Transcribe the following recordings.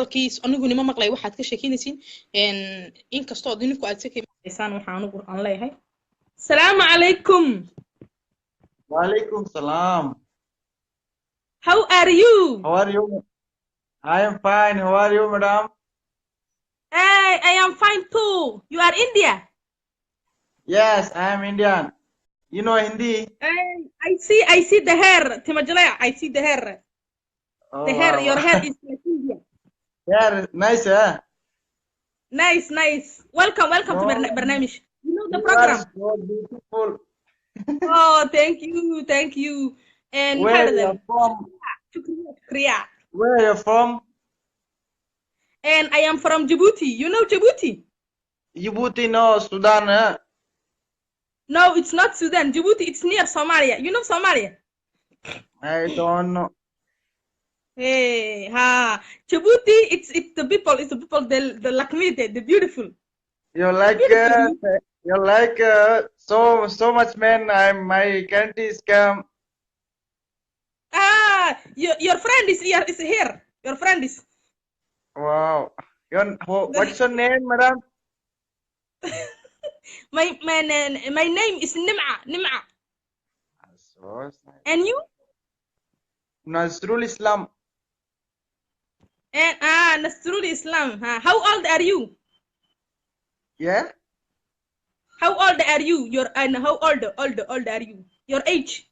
asalkiis anigu nima maqlay waxaad ka sheekinaysiin in kastoo idinku aad si maqlaysaan waxa anigu aan leeyahay salaamu calaykum Walaikum salam. how are you How are you? I am fine. How are you, madam? hey I am fine too you are India Yes, I am Indian. You know Hindi? hey I see the hair timajala I see the hair Oh, the hair wow. your hair is like India Yeah, nice, eh? nice welcome to Oh, barnaamij you know the you are program so beautiful. oh thank you and Where maxaa you dhadan are from? Korea Where you from? and I am from Djibouti you know Djibouti Djibouti, no, Sudan, eh? no it's not Sudan Djibouti it's near Somalia you know Somalia I don't know. hey ha Djibouti it's the people the like me the beautiful You like, beautiful you like so much, man. My country is come. your friend is here your friend is Wow. What's your name, madam? my name is Nim'a So nice. and you Nazrul Islam. and Nasrul Islam how old are you Yeah? how old are you your and how old are you your age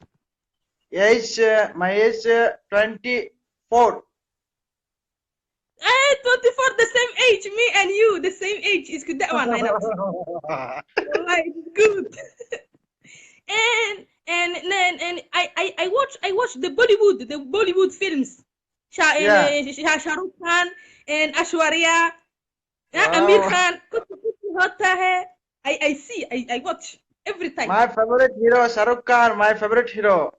Age, my age 24. 24 the same age me and you the same age is good that one I know wallahi it's good and I watch the Bollywood films Yeah. Shah Rukh Khan and Ashwarya Amir Wow. Khan kuch hota hai I see I watch every time My favorite hero, Shah Rukh Khan, my favorite hero.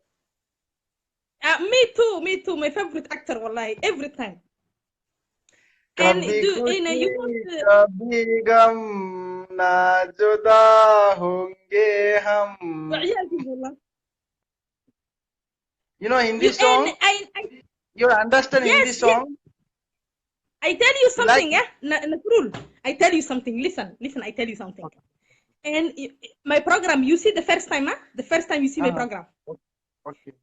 me too my favorite actor wallahi every time and कभी do खुशी you watch कभी गम ना जुदा होंगे हम. والله You know Hindi you and song? You understand Hindi yes song? I tell you You like something Nasrul I tell you something listen I tell you something and my program you see the first time the first time you see my program Okay.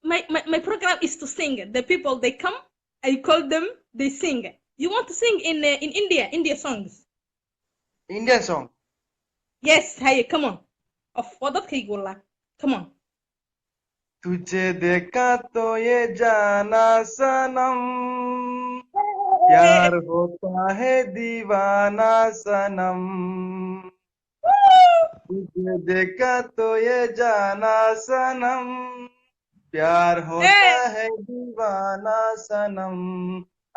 my program is to sing the people they come I call them they sing you want to sing in India songs Indian song. yes hey come on of wadadkayga wallah come on तुझे देखा तो ये जाना सनम प्यार होता है दीवाना सनम तुझे देखा तो ये जाना सनम प्यार होता है दीवाना सनम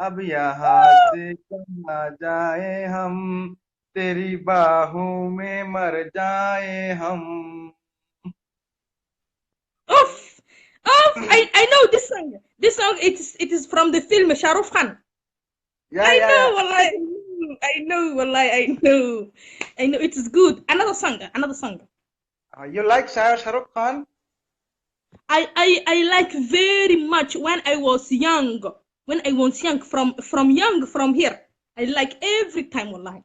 अब यहाँ से कहाँ जाए हम तेरी बाहों में मर जाए हम. I know this song it is from the film Shah Rukh Khan Yeah, yeah, yeah. wallahi I know wallahi I know it is good another song You like Shah Rukh Khan? I like very much when I was young from here I like every time wallahi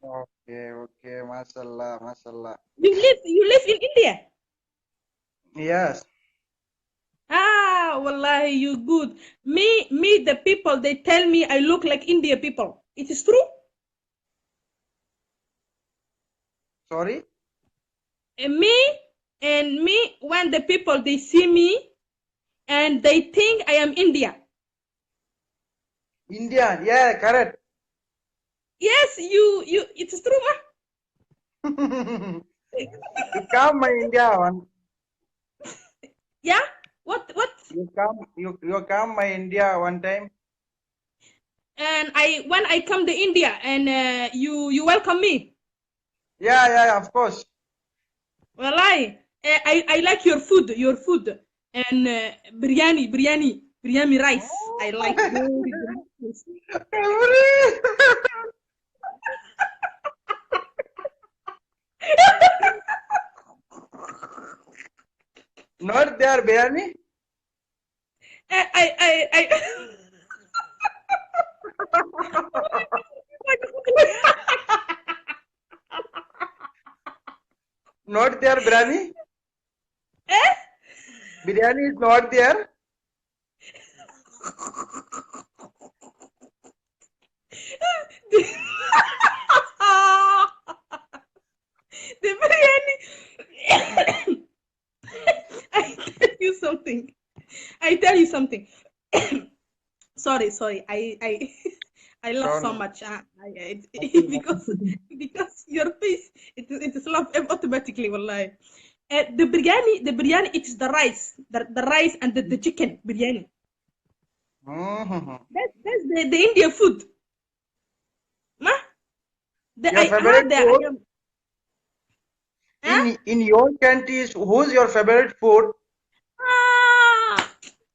Okay, mashallah, mashallah. you live in India Yes. wallahi you good me the people they tell me I look like India people it is true Sorry? and me when the people they see me and they think I am India Indian, yeah, correct. yes you it is true You come my India one. yeah what You come my India one time. and when I come to India and you welcome me Yeah, of course. wallahi I like your food and biryani rice I like very nice. Not there, biryani. I not there, biryani? Eh? Biryani is not there. The biryani. I tell you something. I tell you something. sorry. I laugh No, so no. much. Nothing, Because nothing. your face it is laugh automatically. Wallahi. The biryani, it is the rice, the rice and the chicken biryani. Mhm. That's the Indian food. Ma? Your favorite I food am. Huh? in your country is who's your favorite food? Ah,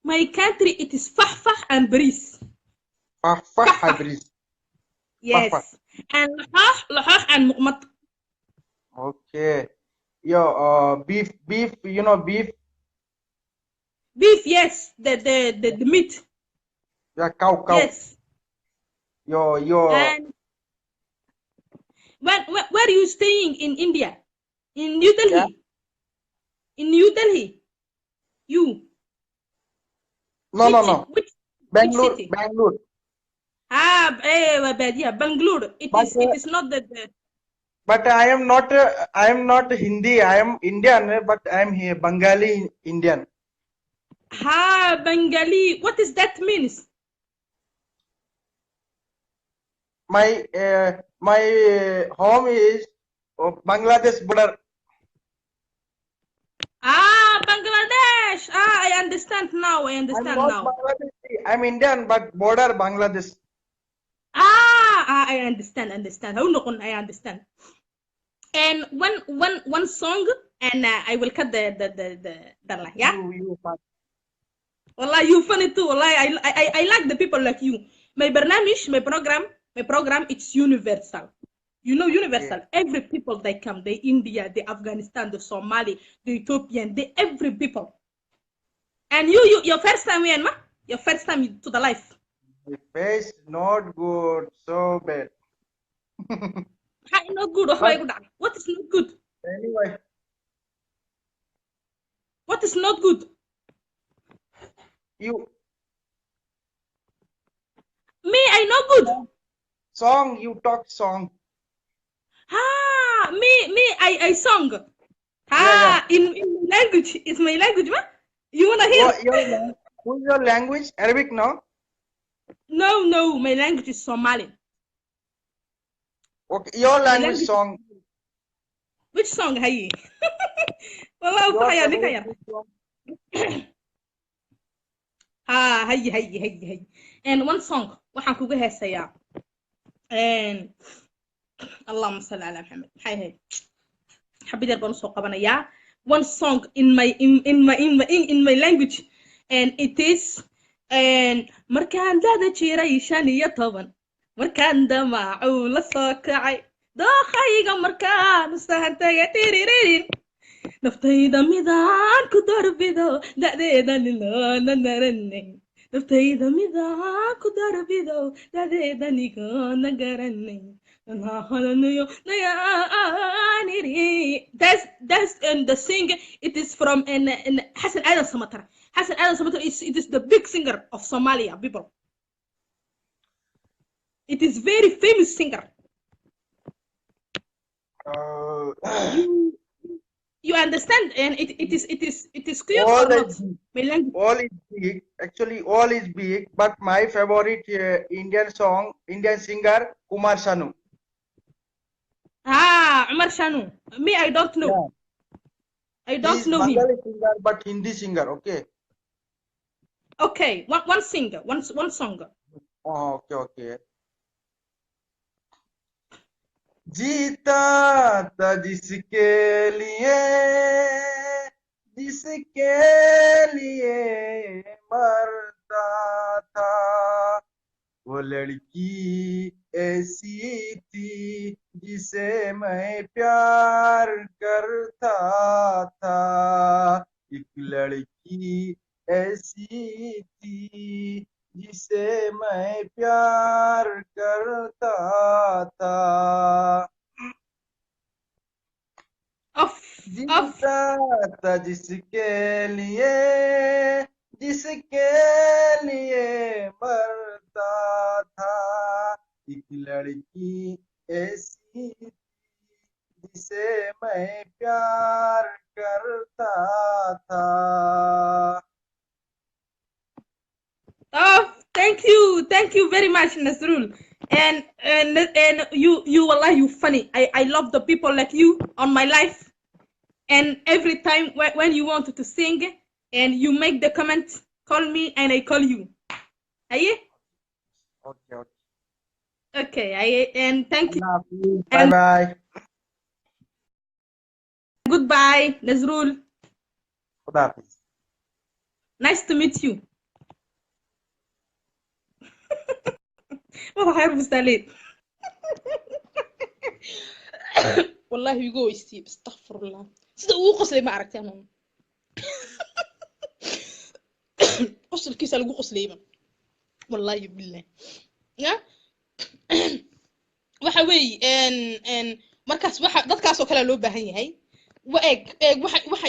my country it is fahfah and bris. Fahfah Fahfah, hybrid. Fahfah. yes, and lahah and muqmat. Okay. Yo, beef. You know beef. Beef, yes, the meat, Yeah, cow. yes. Yo. And where are you staying in India? In New Yeah. Delhi? In New Delhi? You? No. Which city? Bangalore. Yeah, Bangalore. But It is not the. I am not Hindi. I am Indian, but I am here Bengali Indian. Bengali. What does that means? My home is Bangladesh border. Bangladesh. I understand now. I I'm understand not now. Bangladeshi. I'm Indian, but border Bangladesh. I understand. How no, I understand. And one song, and I will cut the line. Yeah. You. Wallah, you funny too. Wallah, I like the people like you. My program, it's universal. You know, Okay. universal. Every people they come, the India, the Afghanistan, the Somali, the Ethiopian, the every people. And your first time in, ma? Your first time to the life. The face not good, so bad. Hi, not good. But What is not good? anyway, What is not good? you Me, I not good. you talk song. I song. Yeah. In my language. It's my language, ma? You wanna hear? Who's your language? Arabic, no? No, my language is Somali. Okay, your My language language. song. Which song, hayi? Wallah, Your ukahaya, favorite nikaya. song. Hayi. And one song, waxaan kuga heesayaa. And Allahumma salli ala Muhammad. Hay. Xabid yar baan usoo qabanayaa. One song in my language, and it is and markaan dada jiray 15 markaan damacuu la soo kacay dookhayga markaan sahantaya tiriririn naftayda midaan ku darbido da'deeda niloona naranay naftayda midaan ku darbido da'deeda nigoona garanay that's and the singer it is from and Hassan Adam Samatar. Hassan Adam Samatar is the big singer of Somalia people. It is very famous singer. Uh, You you understand and it is clear all or is not? big. My language. All is big. Actually, all is big. But my favorite Indian singer, Kumar Sanu. Umar Shanu. Me, I don't know. Yeah. I He don't is know him. Bengali singer, but Hindi singer. Okay. Okay, one singer, one song. Oh, okay. जीता था जिसके लिए मरता था वो लड़की ऐसी थी जिसे मैं प्यार करता था एक लड़की ऐसी थी जिसे मैं प्यार करता था Of था जिसके लिए मरता था एक लड़की ऐसी थी जिसे मैं प्यार करता था Oh, thank you very much, Nasrul. And you Allah, you funny. I love the people like you on my life. And every time when you want to sing and you make the comment, call me and I call you. Aye? okay okay Okay, and thank you. bye And bye goodbye, Nazrul. खुदा हाफिज Nice to meet you. والله خير مستعلين. والله يقو يستيب استغفر الله. سيدا ugu qoslay ma aragtay anuu. qosolkiisa lagu qoslayba. Wallahi billah. Ya? waxa weey markaas waxa dadkaas oo kale loo baahan yahay. Wa eeg waxa